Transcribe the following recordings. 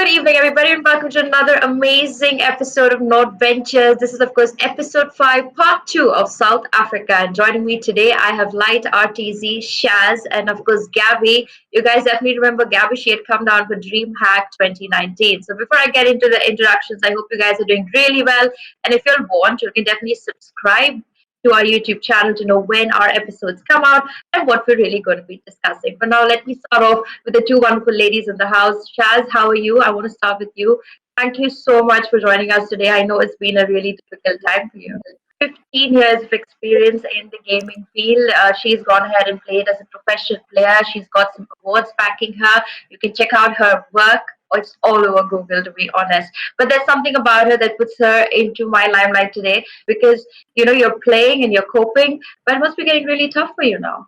good evening, everybody, and welcome to another amazing episode of NODventures. This is, of course, Episode 5, Part 2 of South Africa. And joining me today, I have Light RTZ, ShazZ, and of course, Gabbi. You guys definitely remember Gabbi. She had come down for DreamHack 2019. So before I get into the introductions, I hope you guys are doing really well. And if you're bored, you can definitely subscribe to our YouTube channel to know when our episodes come out and what we're really going to be discussing. For now, let me start off with the two wonderful ladies in the house. ShazZ, how are you? I want to start with you. Thank you so much for joining us today. I know it's been a really difficult time for you. 15 years of experience in the gaming field. She's gone ahead and played as a professional player. She's got some awards backing her. You can check out her work. It's all over Google, to be honest. But there's something about her that puts her into my limelight today because, you're playing and you're coping, but it must be getting really tough for you now.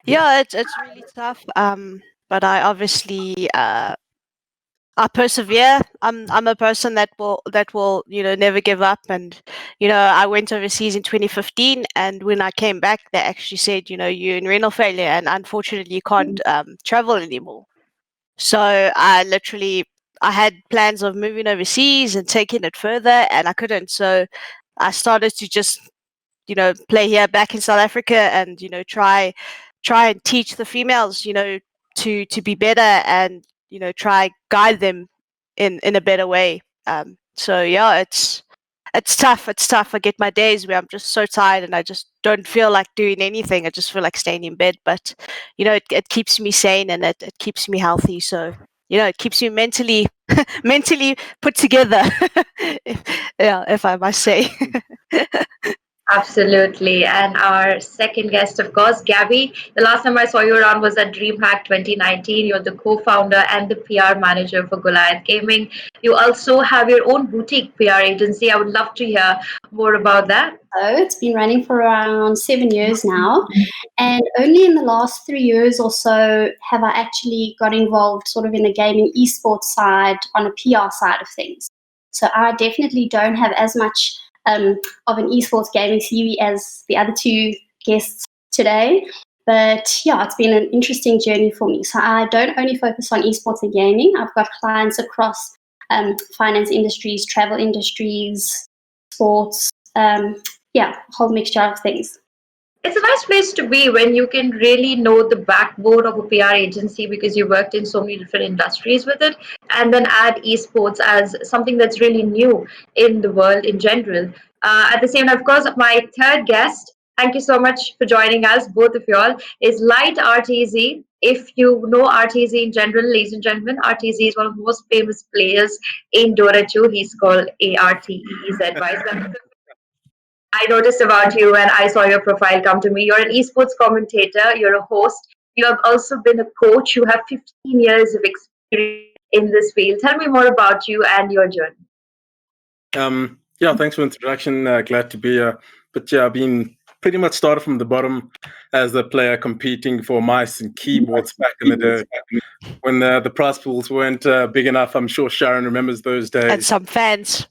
Yeah, it's really tough. But I obviously I persevere. I'm a person that will never give up. And I went overseas in 2015, and when I came back, they actually said, you're in renal failure, and unfortunately you can't travel anymore. So I had plans of moving overseas and taking it further, and I couldn't. So I started to just play here back in South Africa, and try and teach the females to be better, and try guide them in a better way. So yeah, it's tough. I get my days where I'm just so tired and I just don't feel like doing anything. I just feel like staying in bed, but it keeps me sane, and it keeps me healthy. So it keeps me mentally put together, if I must say. Absolutely. And our second guest, of course, Gabbi. The last time I saw you around was at DreamHack 2019. You're the co-founder and the PR manager for Goliath Gaming. You also have your own boutique PR agency. I would love to hear more about that. It's been running for around 7 years now. And only in the last 3 years or so have I actually got involved sort of in the gaming esports side on a PR side of things. So I definitely don't have as much of an esports gaming CV as the other two guests today. But yeah, it's been an interesting journey for me. So I don't only focus on esports and gaming. I've got clients across finance industries, travel industries, sports, a whole mixture of things. It's a nice place to be when you can really know the backbone of a PR agency because you worked in so many different industries with it, and then add esports as something that's really new in the world in general. At the same time, of course, my third guest, thank you so much for joining us, both of y'all, is Light RTZ. If you know RTZ in general, ladies and gentlemen, RTZ is one of the most famous players in Dota 2. He's called ARTE. He's the advisor. I noticed about you when I saw your profile come to me. You're an esports commentator, you're a host, you have also been a coach, you have 15 years of experience in this field. Tell me more about you and your journey. Thanks for the introduction. Glad to be here. But I've been pretty much started from the bottom as a player competing for mice and keyboards back in the day when the prize pools weren't big enough. I'm sure Sharon remembers those days. And some fans.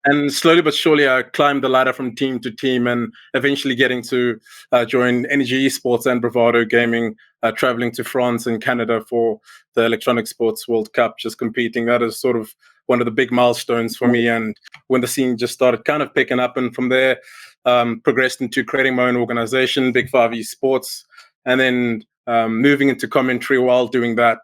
And slowly but surely I climbed the ladder from team to team, and eventually getting to join Energy Esports and Bravado Gaming, traveling to France and Canada for the Electronic Sports World Cup, just competing. That is sort of one of the big milestones for me. And when the scene just started kind of picking up, and from there progressed into creating my own organization, Ep.5 Esports, and then moving into commentary while doing that.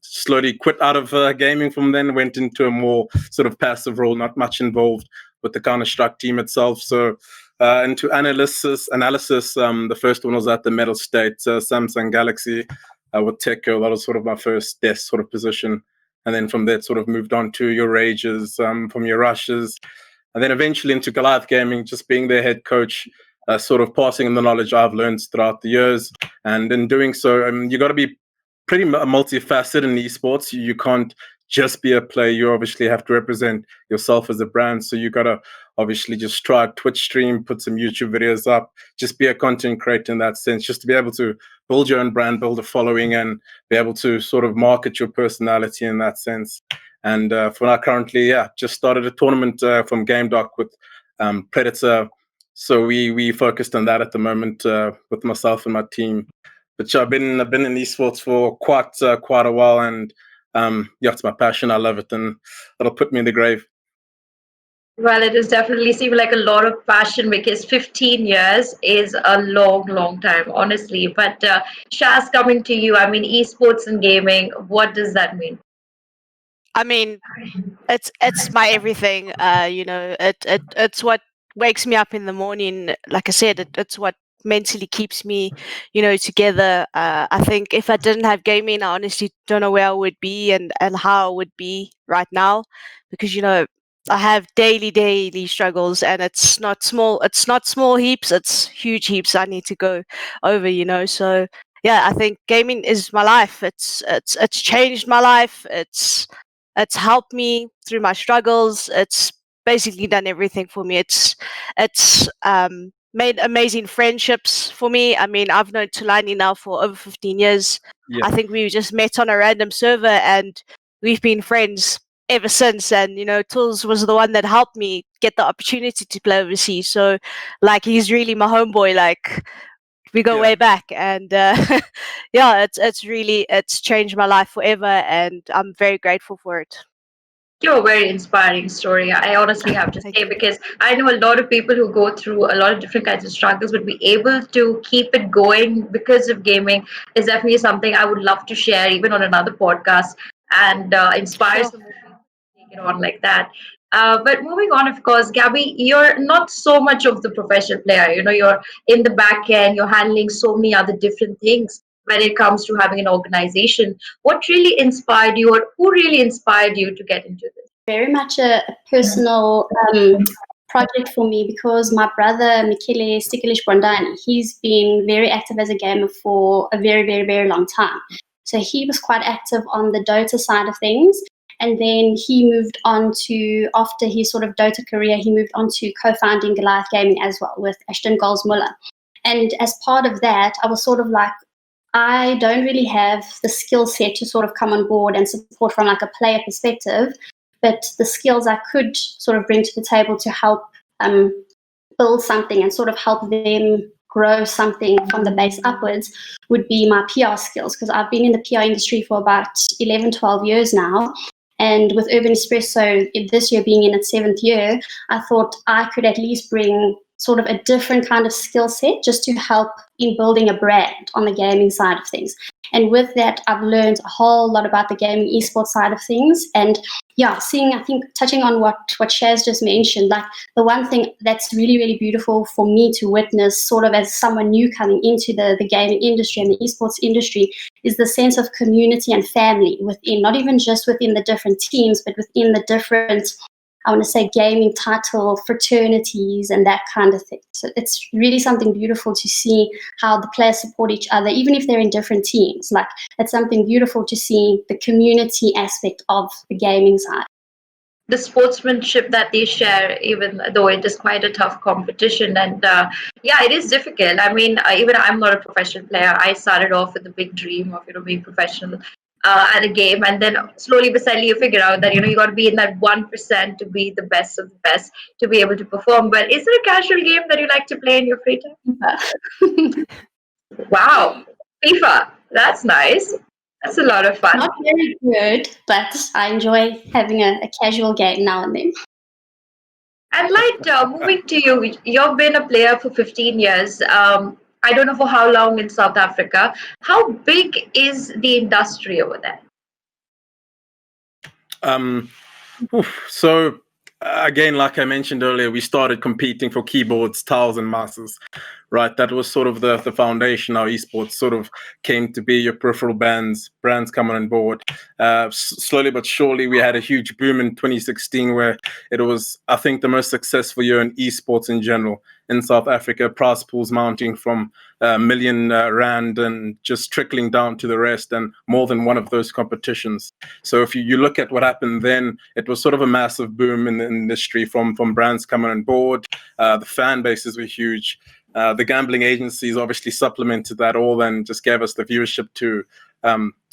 Slowly quit out of gaming from then, went into a more sort of passive role, not much involved with the Counter-Strike team itself. So into analysis, the first one was at the Metal State, Samsung Galaxy with TechGirl. That was sort of my first desk sort of position. And then from there, sort of moved on to your Rages, from your Rushes, and then eventually into Goliath Gaming, just being their head coach, sort of passing on the knowledge I've learned throughout the years. And in doing so, you got to be pretty multifaceted in esports. You can't just be a player. You obviously have to represent yourself as a brand. So you got to obviously just try a Twitch stream, put some YouTube videos up, just be a content creator in that sense, just to be able to build your own brand, build a following, and be able to sort of market your personality in that sense. And for now, currently, just started a tournament from GameDoc with Predator. So we focused on that at the moment with myself and my team. but I've been in esports for quite a while, and yeah, it's my passion. I love it, and it'll put me in the grave. Well, it is definitely seem like a lot of passion because 15 years is a long, long time, honestly. But Shaz, coming to you, I mean, esports and gaming, what does that mean? I mean, it's my everything. It's what wakes me up in the morning. Like I said, it's what mentally keeps me, together. I think if I didn't have gaming, I honestly don't know where I would be and how I would be right now, because I have daily struggles, and it's not small heaps, it's huge heaps I need to go over. So yeah, I think gaming is my life. It's changed my life. It's helped me through my struggles. It's basically done everything for me. It's made amazing friendships for me. I mean, I've known Thulani now for over 15 years. Yeah. I think we just met on a random server, and we've been friends ever since. And Tools was the one that helped me get the opportunity to play overseas. So, like, he's really my homeboy. Like, we go way back, and yeah, it's changed my life forever, and I'm very grateful for it. You're a very inspiring story. I honestly have to say, because I know a lot of people who go through a lot of different kinds of struggles, but be able to keep it going because of gaming is definitely something I would love to share, even on another podcast, and inspire some more people to take it on like that. But moving on, of course, Gabbi, you're not so much of the professional player. You're in the back end, you're handling so many other different things when it comes to having an organization. What really inspired you, or who really inspired you to get into this? Very much a personal project for me, because my brother, Michele Brondani, he's been very active as a gamer for a very, very, very long time. So he was quite active on the Dota side of things. And then he moved on to, after his sort of Dota career, he moved on to co-founding Goliath Gaming as well with Ashton Goldsmuller. And as part of that, I was sort of like, I don't really have the skill set to sort of come on board and support from like a player perspective, but the skills I could sort of bring to the table to help build something and sort of help them grow something from the base upwards would be my PR skills, because I've been in the PR industry for about 11, 12 years now. And with Urban Espresso this year being in its 7th year, I thought I could at least bring sort of a different kind of skill set just to help in building a brand on the gaming side of things. And with that, I've learned a whole lot about the gaming esports side of things. And yeah, I think touching on what Shaz just mentioned, like the one thing that's really, really beautiful for me to witness sort of as someone new coming into the gaming industry and the esports industry is the sense of community and family within, not even just within the different teams, but within the different, I want to say, gaming title fraternities and that kind of thing. So it's really something beautiful to see how the players support each other, even if they're in different teams. Like, it's something beautiful to see the community aspect of the gaming side. The sportsmanship that they share, even though it is quite a tough competition. And yeah, it is difficult. I mean, even I'm not a professional player. I started off with a big dream of being professional at a game, and then slowly but steadily you figure out that you got to be in that 1% to be the best of the best to be able to perform. But is there a casual game that you like to play in your free time? Wow, FIFA, that's nice. That's a lot of fun. Not very good, but I enjoy having a casual game now and then. And like moving to you, you've been a player for 15 years. I don't know for how long in South Africa. How big is the industry over there? So again, like I mentioned earlier, we started competing for keyboards, tiles, and mouses. Right, that was sort of the foundation. How esports sort of came to be. Your peripheral brands coming on board. Slowly but surely, we had a huge boom in 2016, where it was, I think, the most successful year in esports in general in South Africa. Prize pools mounting from a million rand and just trickling down to the rest, and more than one of those competitions. So if you look at what happened then, it was sort of a massive boom in the industry from brands coming on board. The fan bases were huge. The gambling agencies obviously supplemented that all and just gave us the viewership to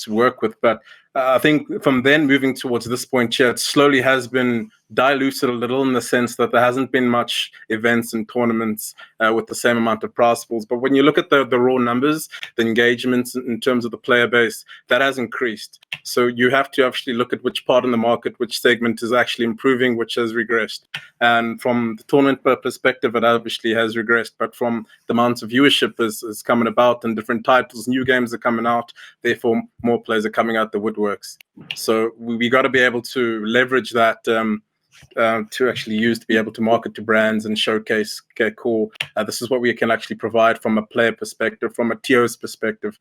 work with. But I think from then moving towards this point here, it slowly has been diluted a little in the sense that there hasn't been much events and tournaments with the same amount of prize pools. But when you look at the raw numbers, the engagements in terms of the player base, that has increased. So you have to actually look at which part in the market, which segment is actually improving, which has regressed. And from the tournament perspective, it obviously has regressed. But from the amount of viewership is coming about and different titles, new games are coming out, therefore more players are coming out the woodworks. So we got to be able to leverage that to actually use to be able to market to brands and showcase, okay, cool, this is what we can actually provide from a player perspective, from a TO's perspective,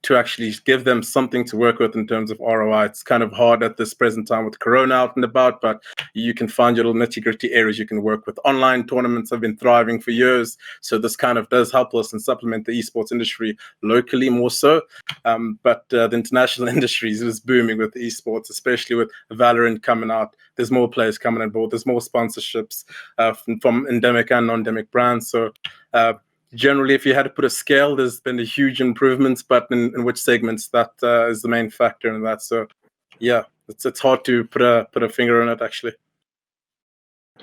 to actually give them something to work with in terms of ROI. It's kind of hard at this present time with Corona out and about, but you can find your little nitty-gritty areas you can work with. Online tournaments have been thriving for years, so this kind of does help us and supplement the esports industry locally more so. But the international industry is booming with esports, especially with Valorant coming out. There's more players coming on board. There's more sponsorships from endemic and non-endemic brands. So generally, if you had to put a scale, there's been a huge improvements, but in which segments, that is the main factor in that. So yeah, it's hard to put a finger on it, actually.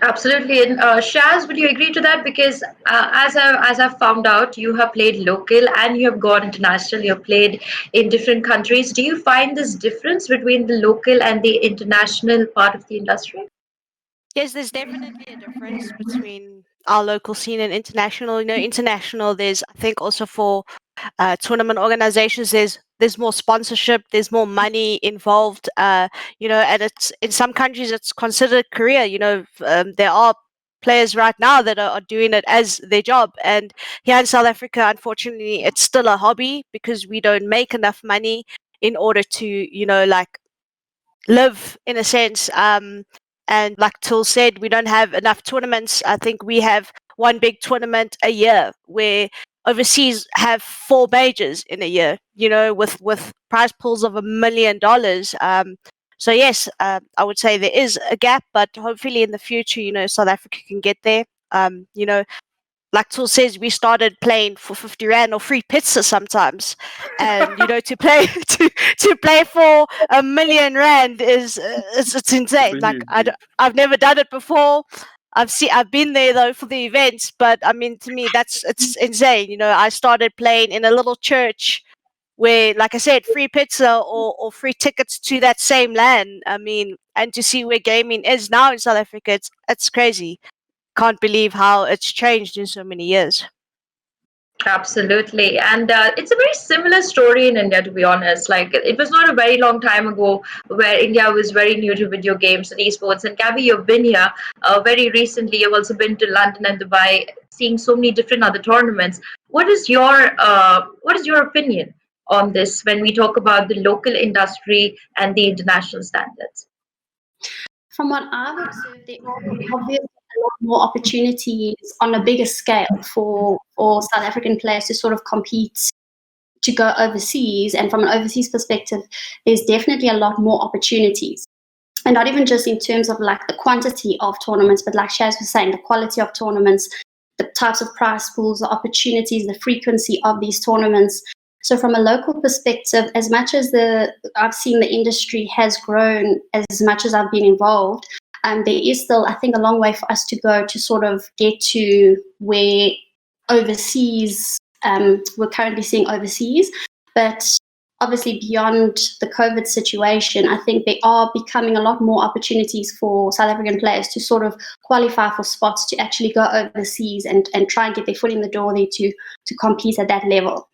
Absolutely. And ShazZ, would you agree to that? Because as I've found out, you have played local and you have gone international. You have played in different countries. Do you find this difference between the local and the international part of the industry? Yes, there's definitely a difference between our local scene and international. International, there's, I think, also for tournament organizations, there's more sponsorship, there's more money involved. And it's in some countries it's considered career. There are players right now that are doing it as their job, and here in South Africa, unfortunately, it's still a hobby because we don't make enough money in order to live in a sense. And like Till said, we don't have enough tournaments. I think we have one big tournament a year, where overseas have 4 majors in a year, with prize pools of $1 million. So yes, I would say there is a gap, but hopefully in the future, South Africa can get there. Like Till says, we started playing for 50 Rand or free pizza sometimes, and to play to play for R1 million is it's insane. Like I've never done it before. I've been there though for the events, but I mean, to me it's insane. I started playing in a little church where, like I said, free pizza or free tickets to that same land. I mean, and to see where gaming is now in South Africa, it's crazy. Can't believe how it's changed in so many years. Absolutely. And it's a very similar story in India, to be honest. Like, it was not a very long time ago where India was very new to video games and esports. And Gabbi, you've been here very recently. You've also been to London and Dubai, seeing so many different other tournaments. What is your opinion on this when we talk about the local industry and the international standards? From what I've observed, there are obviously a lot more opportunities on a bigger scale for South African players to sort of compete, to go overseas. And from an overseas perspective, there's definitely a lot more opportunities. And not even just in terms of like the quantity of tournaments, but like ShazZ was saying, the quality of tournaments, the types of prize pools, the opportunities, the frequency of these tournaments. So from a local perspective, as much as I've seen the industry has grown, as much as I've been involved, there is still, I think, a long way for us to go to sort of get to where overseas, we're currently seeing overseas. But obviously beyond the COVID situation, I think there are becoming a lot more opportunities for South African players to sort of qualify for spots to actually go overseas and try and get their foot in the door there to compete at that level.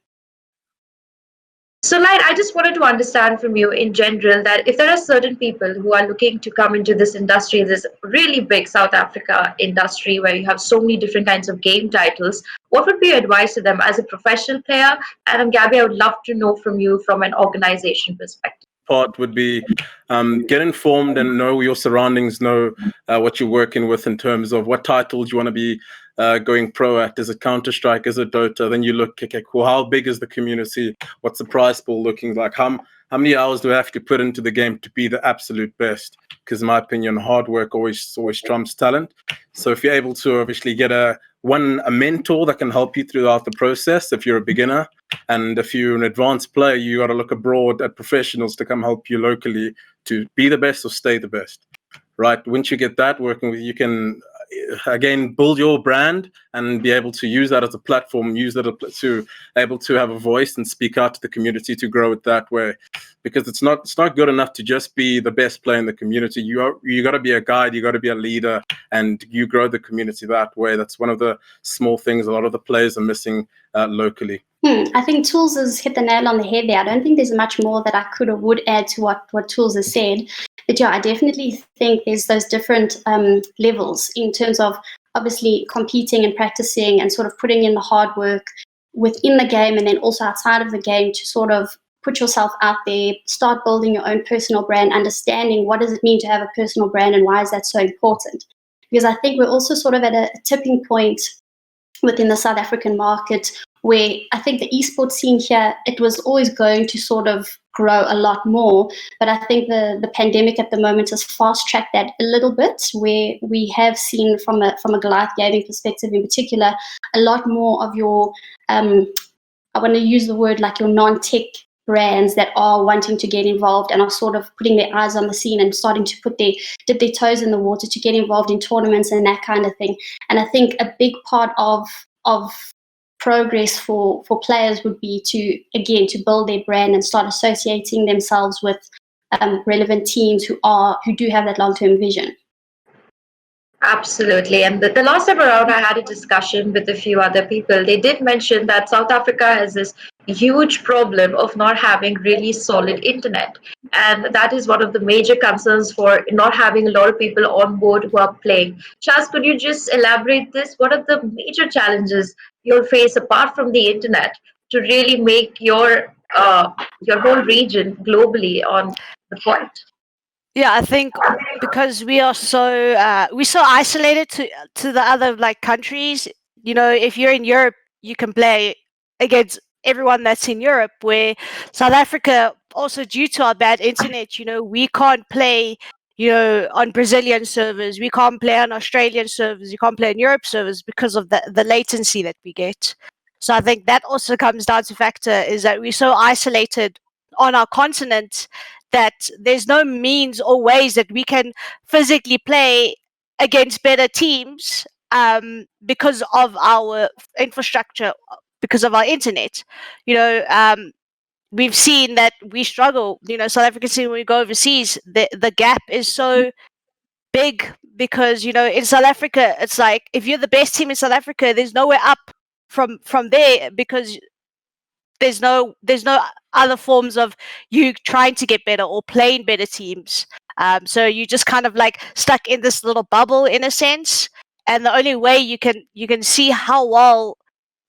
So, Light, I just wanted to understand from you in general that if there are certain people who are looking to come into this industry, this really big South Africa industry where you have so many different kinds of game titles, what would be your advice to them as a professional player? And Gabbi, I would love to know from you from an organization perspective. Part would be get informed and know your surroundings, know what you're working with in terms of what titles you want to be going pro at. Is it Counter-Strike? Is it Dota? Then you look, okay, cool, how big is the community? What's the prize pool looking like? How many hours do I have to put into the game to be the absolute best? Because in my opinion, hard work always trumps talent. So if you're able to obviously get a mentor that can help you throughout the process, if you're a beginner, And if you're an advanced player, you got to look abroad at professionals to come help you locally to be the best or stay the best, right? Once you get that working with you, can again build your brand and be able to use that as a platform, use that to able to have a voice and speak out to the community to grow it that way. Because it's not good enough to just be the best player in the community. You got to be a guide, you got to be a leader, and you grow the community that way. That's one of the small things a lot of the players are missing locally. I think Tools has hit the nail on the head there. I don't think there's much more that I could or would add to what Tools has said. But yeah, I definitely think there's those different levels in terms of obviously competing and practicing and sort of putting in the hard work within the game and then also outside of the game to sort of put yourself out there, start building your own personal brand, understanding what does it mean to have a personal brand and why is that so important. Because I think we're also sort of at a tipping point within the South African market where I think the esports scene here, it was always going to sort of grow a lot more. But I think the pandemic at the moment has fast-tracked that a little bit, where we have seen from a Goliath gaming perspective in particular, a lot more of your, I want to use the word like your non-tech brands that are wanting to get involved and are sort of putting their eyes on the scene and starting to dip their toes in the water to get involved in tournaments and that kind of thing. And I think a big part of progress for players would be to build their brand and start associating themselves with relevant teams who do have that long-term vision. Absolutely. And the last time around, I had a discussion with a few other people. They did mention that South Africa has this huge problem of not having really solid internet. And that is one of the major concerns for not having a lot of people on board who are playing. ShazZ, could you just elaborate this? What are the major challenges you'll face apart from the internet to really make your whole region globally on the point? Yeah, I think because we are we're so isolated to the other like countries. You know, if you're in Europe, you can play against everyone that's in Europe. Where South Africa, also due to our bad internet, you know, we can't play, you know, on Brazilian servers. We can't play on Australian servers. You can't play on Europe servers because of the latency that we get. So I think that also comes down to factor is that we're so isolated on our continent that there's no means or ways that we can physically play against better teams because of our infrastructure, because of our internet. You know, we've seen that we struggle. You know, South African team, when we go overseas, the gap is so big because, you know, in South Africa, it's like if you're the best team in South Africa, there's nowhere up from there because there's no other forms of you trying to get better or playing better teams. So you just kind of like stuck in this little bubble in a sense. And the only way you can see how well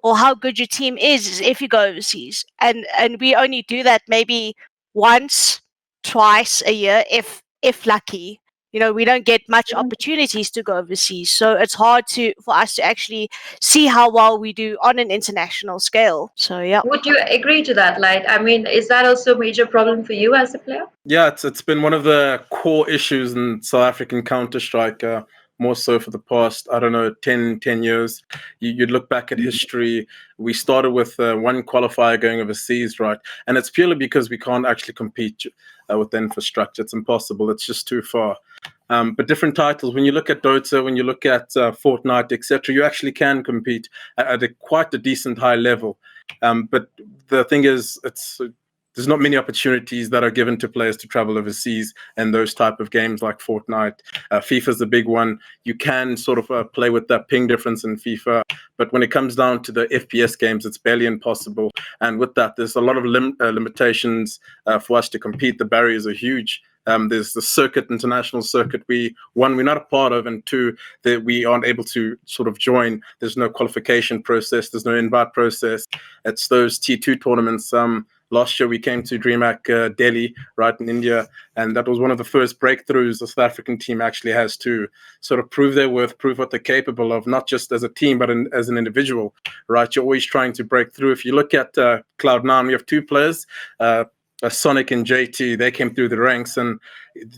or how good your team is if you go overseas. And we only do that maybe once, twice a year, if lucky. You know, we don't get much opportunities to go overseas, so it's hard for us to actually see how well we do on an international scale. So yeah. Would you agree to that, Light? I mean, is that also a major problem for you as a player? Yeah, it's been one of the core issues in South African Counter-Strike, more so for the past, I don't know, 10 years. You'd look back at history. We started with one qualifier going overseas, right? And it's purely because we can't actually compete with the infrastructure. It's impossible. It's just too far. But different titles, when you look at Dota, when you look at Fortnite, etc., you actually can compete at quite a decent high level. But the thing is, there's not many opportunities that are given to players to travel overseas and those type of games like Fortnite. FIFA's the big one. You can sort of play with that ping difference in FIFA, but when it comes down to the FPS games, it's barely impossible. And with that, there's a lot of limitations for us to compete. The barriers are huge. There's the international circuit. We're not a part of, and two, that we aren't able to sort of join. There's no qualification process. There's no invite process. It's those T2 tournaments. Last year we came to DreamHack Delhi, right in India, and that was one of the first breakthroughs the South African team actually has to sort of prove their worth, prove what they're capable of, not just as a team, but as an individual, right? You're always trying to break through. If you look at Cloud9, we have two players, Sonic and JT. They came through the ranks, and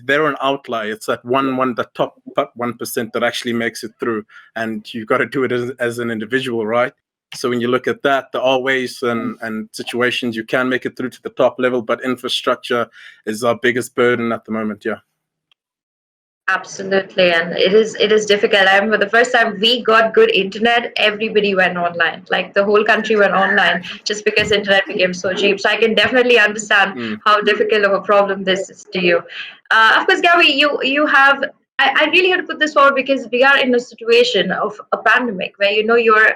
they're an outlier. It's that the top 1% that actually makes it through, and you've got to do it as an individual, right? So when you look at that, there are ways and situations you can make it through to the top level, but infrastructure is our biggest burden at the moment. Yeah. Absolutely, and it is difficult. I remember the first time we got good internet, everybody went online. Like the whole country went online just because internet became so cheap. So I can definitely understand how difficult of a problem this is to you. Of course, Gabbi, you have. I really have to put this forward because we are in a situation of a pandemic where you're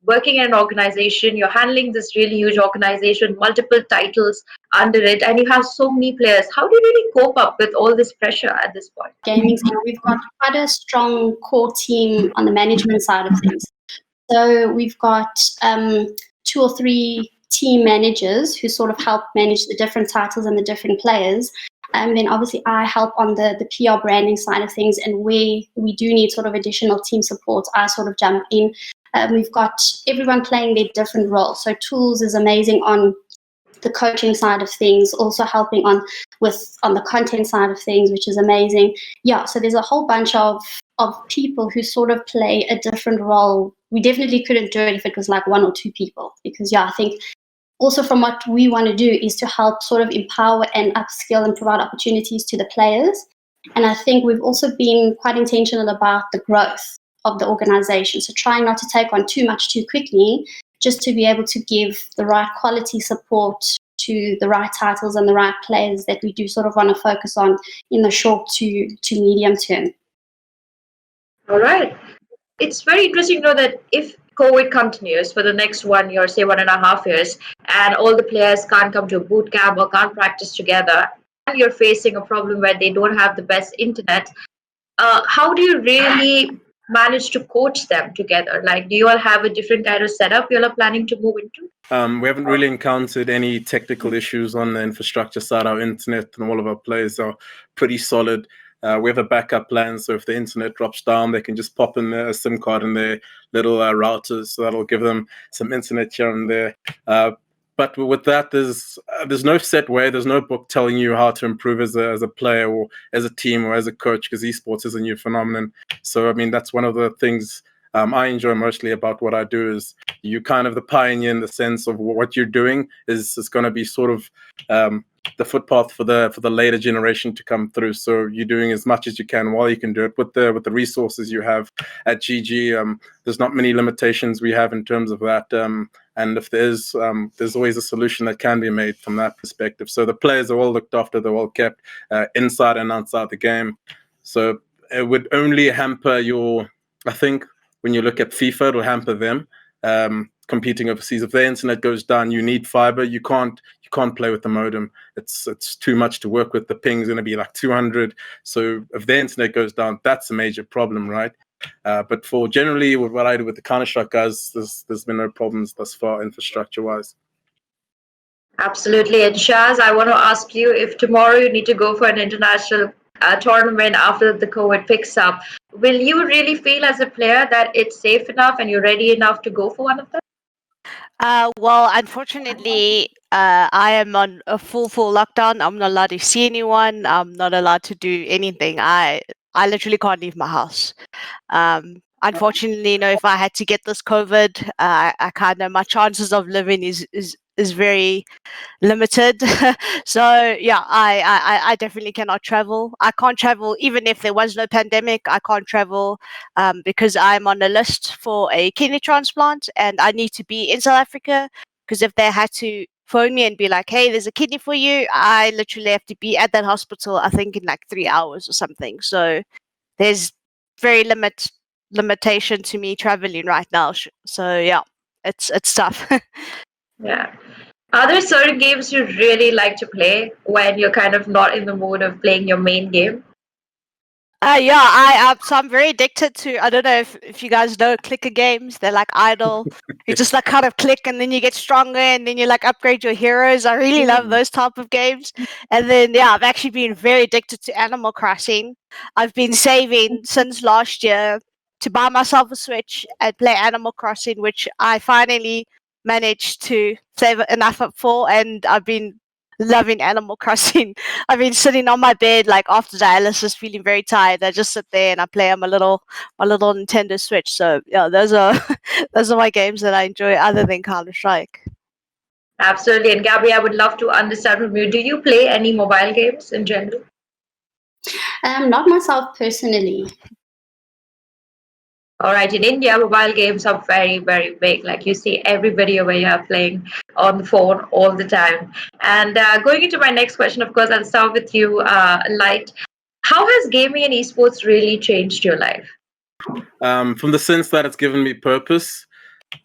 working in an organization, you're handling this really huge organization, multiple titles under it, and you have so many players. How do you really cope up with all this pressure at this point? Gaming scene, we've got quite a strong core team on the management side of things. So we've got 2 or 3 team managers who sort of help manage the different titles and the different players. And then obviously I help on the PR branding side of things, and where we do need sort of additional team support, I sort of jump in. We've got everyone playing their different roles. So Tools is amazing on the coaching side of things, also helping on the content side of things, which is amazing. Yeah, so there's a whole bunch of people who sort of play a different role. We definitely couldn't do it if it was like 1 or 2 people, because I think also from what we want to do is to help sort of empower and upskill and provide opportunities to the players. And I think we've also been quite intentional about the growth of the organization. So trying not to take on too much too quickly, just to be able to give the right quality support to the right titles and the right players that we do sort of want to focus on in the short to medium term. All right. It's very interesting to know that if COVID continues for the next 1 year, say 1.5 years, and all the players can't come to a boot camp or can't practice together, and you're facing a problem where they don't have the best internet, how do you really manage to coach them together? Like, do you all have a different kind of setup you all are planning to move into? We haven't really encountered any technical issues on the infrastructure side. Our internet and all of our players are pretty solid. We have a backup plan, so if the internet drops down, they can just pop in a SIM card in their little routers, so that'll give them some internet here and there. But with that, there's no set way. There's no book telling you how to improve as a player or as a team or as a coach, because esports is a new phenomenon. So I mean, that's one of the things I enjoy mostly about what I do, is you kind of the pioneer in the sense of what you're doing is going to be sort of the footpath for the later generation to come through. So you're doing as much as you can while you can do it with the resources you have at GG. There's not many limitations we have in terms of that. And if there's always a solution that can be made from that perspective. So the players are all looked after, they're all kept inside and outside the game. So it would only hamper I think when you look at FIFA, it'll hamper them competing overseas. If their internet goes down, you need fiber. You can't play with the modem. It's too much to work with. The ping's going to be like 200. So if their internet goes down, that's a major problem, right? But for generally what I do with the Counter-Strike guys, there's been no problems thus far infrastructure-wise. Absolutely. And ShazZ, I want to ask you, if tomorrow you need to go for an international tournament after the COVID picks up, will you really feel as a player that it's safe enough and you're ready enough to go for one of them? Well, unfortunately, I am on a full lockdown. I'm not allowed to see anyone. I'm not allowed to do anything. I literally can't leave my house. Unfortunately, if I had to get this COVID, I kind of my chances of living is very limited. So yeah, I definitely cannot travel. I can't travel even if there was no pandemic. I can't travel because I'm on a list for a kidney transplant and I need to be in South Africa, because if they had to phone me and be like, hey, there's a kidney for you, I literally have to be at that hospital, I think in like 3 hours or something. So there's very limitation to me traveling right now. So yeah, it's tough. Yeah. Are there certain games you really like to play when you're kind of not in the mood of playing your main game? Yeah, so I'm very addicted to, I don't know if you guys know clicker games. They're like Idle. You just like kind of click and then you get stronger and then you like upgrade your heroes. I really love those type of games. And then yeah, I've actually been very addicted to Animal Crossing. I've been saving since last year to buy myself a Switch and play Animal Crossing, which I finally managed to save enough up for, and I've been loving Animal Crossing. I've been sitting on my bed like after dialysis, feeling very tired. I just sit there and I play on my little Nintendo Switch. So yeah, those are those are my games that I enjoy other than Counter-Strike. Absolutely. And Gabbi, I would love to understand from you. Do you play any mobile games in general? Not myself personally. All right, in India, mobile games are very, very big. Like you see every video where you are playing on the phone all the time. And going into my next question, of course, I'll start with you, Light. How has gaming and esports really changed your life? From the sense that it's given me purpose,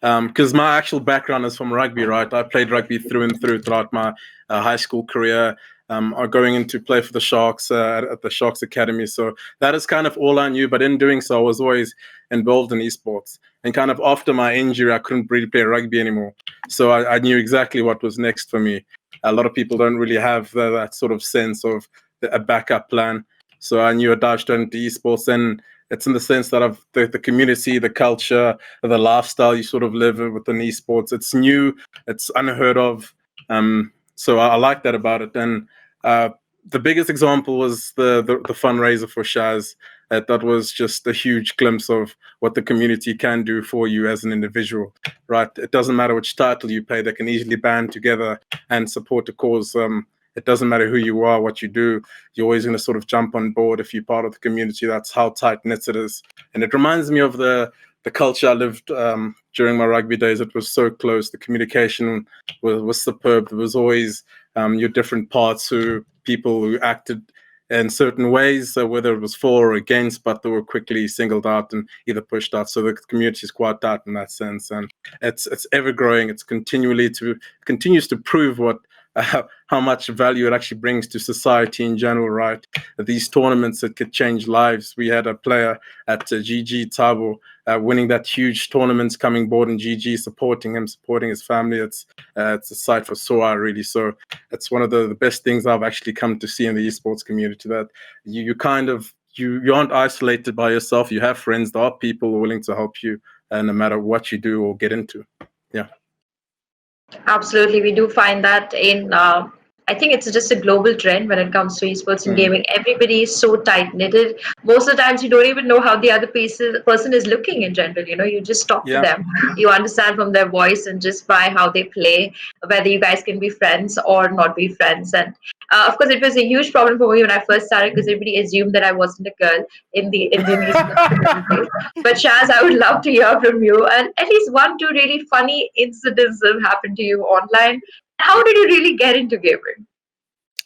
because my actual background is from rugby, right? I played rugby through and through throughout my high school career. Going in to play for the Sharks at the Sharks Academy. So that is kind of all I knew. But in doing so, I was always involved in esports. And kind of after my injury, I couldn't really play rugby anymore. So I knew exactly what was next for me. A lot of people don't really have that sort of sense of a backup plan. So I knew I'd dive straight into esports. And it's in the sense that of the community, the culture, the lifestyle you sort of live within esports. It's new, it's unheard of. So I like that about it. And the biggest example was the fundraiser for ShazZ. That was just a huge glimpse of what the community can do for you as an individual, right? It doesn't matter which title you play, they can easily band together and support a cause. It doesn't matter who you are, what you do, you're always going to sort of jump on board if you're part of the community. That's how tight-knit it is. And it reminds me of the culture I lived during my rugby days. It was so close. The communication was superb. There was always your different parts, people who acted in certain ways, whether it was for or against, but they were quickly singled out and either pushed out. So the community is quite tight in that sense, and it's ever growing. It's continues to prove what how much value it actually brings to society in general, right? These tournaments that could change lives. We had a player at GG Tabo winning that huge tournament, coming board in GG, supporting him, supporting his family. It's a sight for sore eye, really. So it's one of the best things I've actually come to see in the esports community, that you aren't isolated by yourself. You have friends. There are people willing to help you, no matter what you do or get into. Yeah. Absolutely, we do find that in. I think it's just a global trend when it comes to esports and gaming. Everybody is so tight knitted. Most of the times, you don't even know how the other person is looking in general. You know, you just talk to them. You understand from their voice and just by how they play whether you guys can be friends or not be friends. And of course, it was a huge problem for me when I first started because everybody assumed that I wasn't a girl in the Indian esports community. But ShazZ, I would love to hear from you. And at least 1-2 really funny incidents have happened to you online. How did you really get into gaming?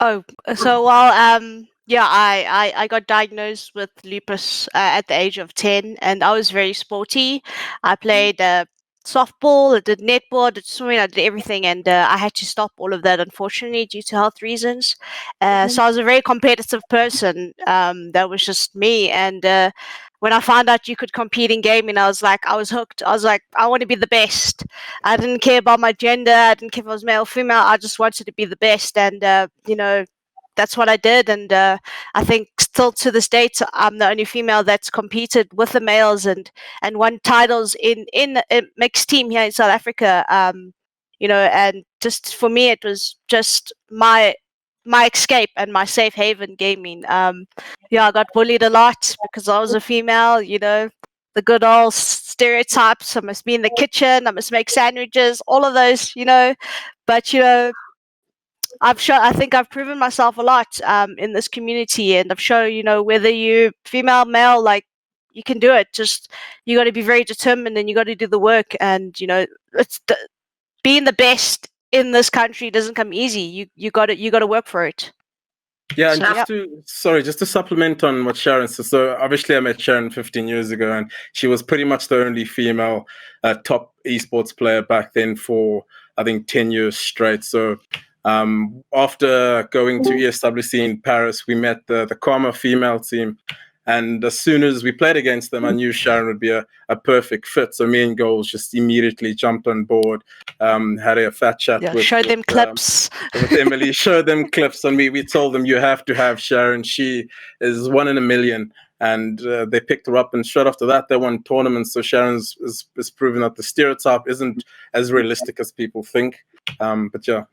Oh, so well, I got diagnosed with lupus at the age of 10, and I was very sporty. I played softball, I did netball, I did swimming, I did everything, and I had to stop all of that, unfortunately, due to health reasons. So I was a very competitive person. That was just me, and when I found out you could compete in gaming, I was hooked. I was like, I want to be the best. I didn't care about my gender. I didn't care if I was male or female. I just wanted to be the best. And, that's what I did. And I think still to this date, I'm the only female that's competed with the males and won titles in a mixed team here in South Africa. And just for me, it was just my escape and my safe haven gaming. I got bullied a lot because I was a female, the good old stereotypes. I must be in the kitchen, I must make sandwiches, all of those, but I think I've proven myself a lot in this community, and I've shown, whether you female, male, like, you can do it. Just you got to be very determined, and you got to do the work, and it's being the best in this country doesn't come easy. You got to work for it. Yeah, and just to supplement on what Sharon said. So obviously I met Sharon 15 years ago, and she was pretty much the only female top esports player back then for, I think, 10 years straight. So after going to ESWC in Paris, we met the Karma female team. And as soon as we played against them, I knew Sharon would be a perfect fit. So me and Goals just immediately jumped on board, had a fat chat with clips. With Emily, showed them clips on me. We told them, you have to have Sharon. She is 1 in a million. And they picked her up, and straight after that, they won tournaments. So Sharon's is proving that the stereotype isn't as realistic as people think. But yeah.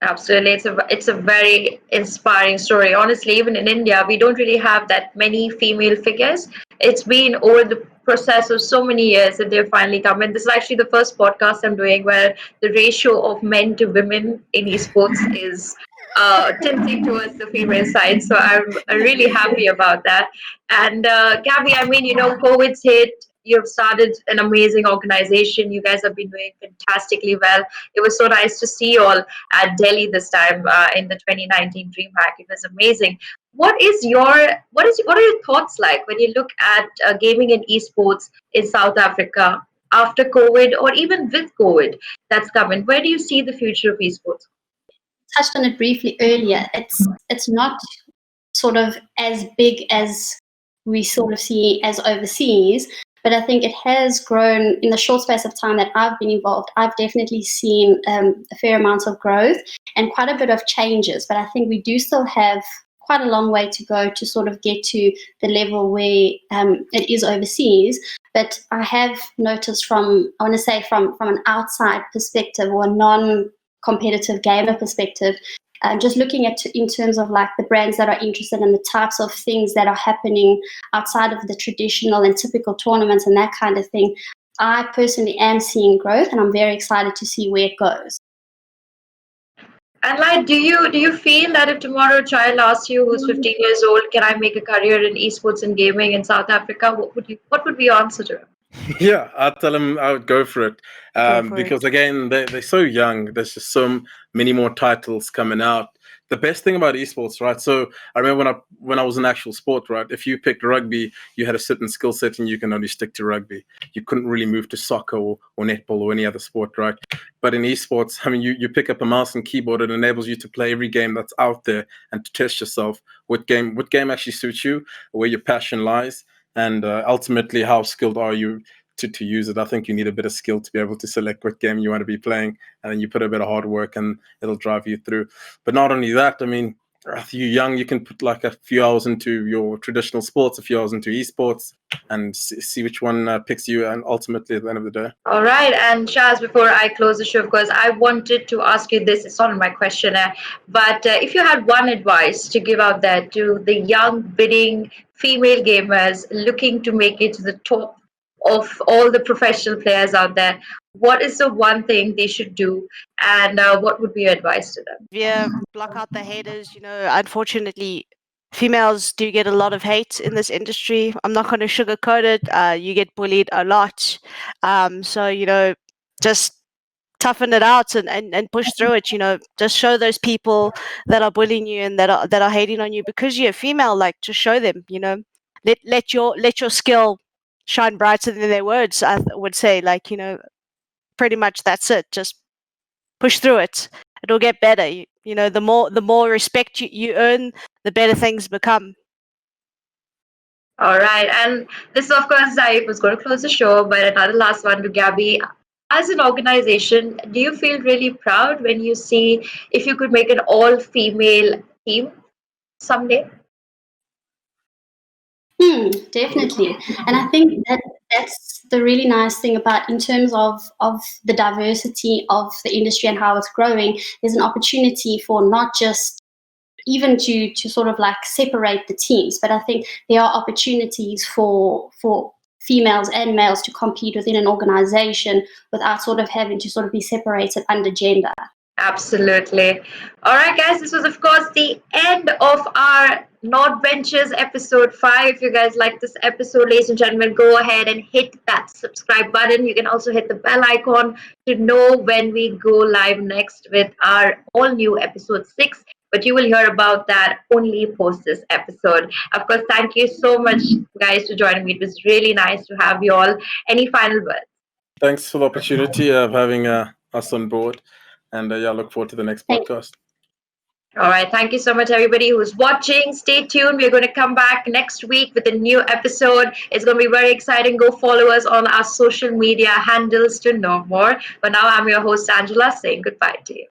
Absolutely, it's a very inspiring story. Honestly, even in India, we don't really have that many female figures. It's been over the process of so many years that they've finally come in. This is actually the first podcast I'm doing where the ratio of men to women in esports is tilting towards the female side. So I'm really happy about that. And Gabby, I mean, COVID's hit. You've started an amazing organization. You guys have been doing fantastically well. It was so nice to see you all at Delhi this time in the 2019 DreamHack. It was amazing. What are your thoughts like when you look at gaming and esports in South Africa after COVID or even with COVID that's coming? Where do you see the future of esports? Touched on it briefly earlier. It's not sort of as big as we sort of see as overseas, but I think it has grown in the short space of time that I've been involved. I've definitely seen a fair amount of growth and quite a bit of changes, but I think we do still have quite a long way to go to sort of get to the level where it is overseas. But I have noticed from an outside perspective or a non-competitive gamer perspective, just looking at in terms of like the brands that are interested in the types of things that are happening outside of the traditional and typical tournaments and that kind of thing, I personally am seeing growth, and I'm very excited to see where it goes. And like, do you feel that if tomorrow a child asks you who's 15 years old, can I make a career in esports and gaming in South Africa? What would be your answer to him? Yeah, I'd tell them I would go for it, because again, they're so young. There's just so many more titles coming out. The best thing about esports, right? So I remember when I was in actual sport, right? If you picked rugby, you had a certain skill set and you can only stick to rugby. You couldn't really move to soccer or netball or any other sport, right? But in esports, I mean, you pick up a mouse and keyboard. It enables you to play every game that's out there and to test yourself. What game actually suits you, where your passion lies, and ultimately how skilled are you to use it. I think you need a bit of skill to be able to select what game you want to be playing, and then you put a bit of hard work and it'll drive you through. But not only that, I mean, if you're young, you can put like a few hours into your traditional sports, a few hours into esports, and see which one picks you, and ultimately at the end of the day. All right, and Shaz, before I close the show, of course, I wanted to ask you this. It's not in my questionnaire, but if you had one advice to give out there to the young, budding female gamers looking to make it to the top of all the professional players out there, what is the one thing they should do, and what would be your advice to them? Yeah, block out the haters. Unfortunately, females do get a lot of hate in this industry. I'm not going to sugarcoat it. You get bullied a lot. So, just toughen it out and push through it. Just show those people that are bullying you and that are hating on you because you're a female. Like, just show them. Let your skill shine brighter than their words. I would say, like, pretty much that's it. Just push through it. It'll get better. The more respect you earn, the better things become. All right, and this is, of course, I was going to close the show, but another last one to Gabby. As an organization, do you feel really proud when you see if you could make an all-female team someday? Definitely. And I think that's the really nice thing about in terms of the diversity of the industry and how it's growing. There's an opportunity for not just even to sort of like separate the teams, but I think there are opportunities for females and males to compete within an organization without sort of having to sort of be separated under gender. Absolutely. All right, guys, this was, of course, the end of our NODventures episode 5. If you guys like this episode, ladies and gentlemen, go ahead and hit that subscribe button. You can also hit the bell icon to know when we go live next with our all new episode 6. But you will hear about that only post this episode. Of course, thank you so much, guys, for joining me. It was really nice to have you all. Any final words? Thanks for the opportunity of having us on board. And I look forward to the next podcast. All right. Thank you so much, everybody who's watching. Stay tuned. We're going to come back next week with a new episode. It's going to be very exciting. Go follow us on our social media handles to know more. But now I'm your host, Angela, saying goodbye to you.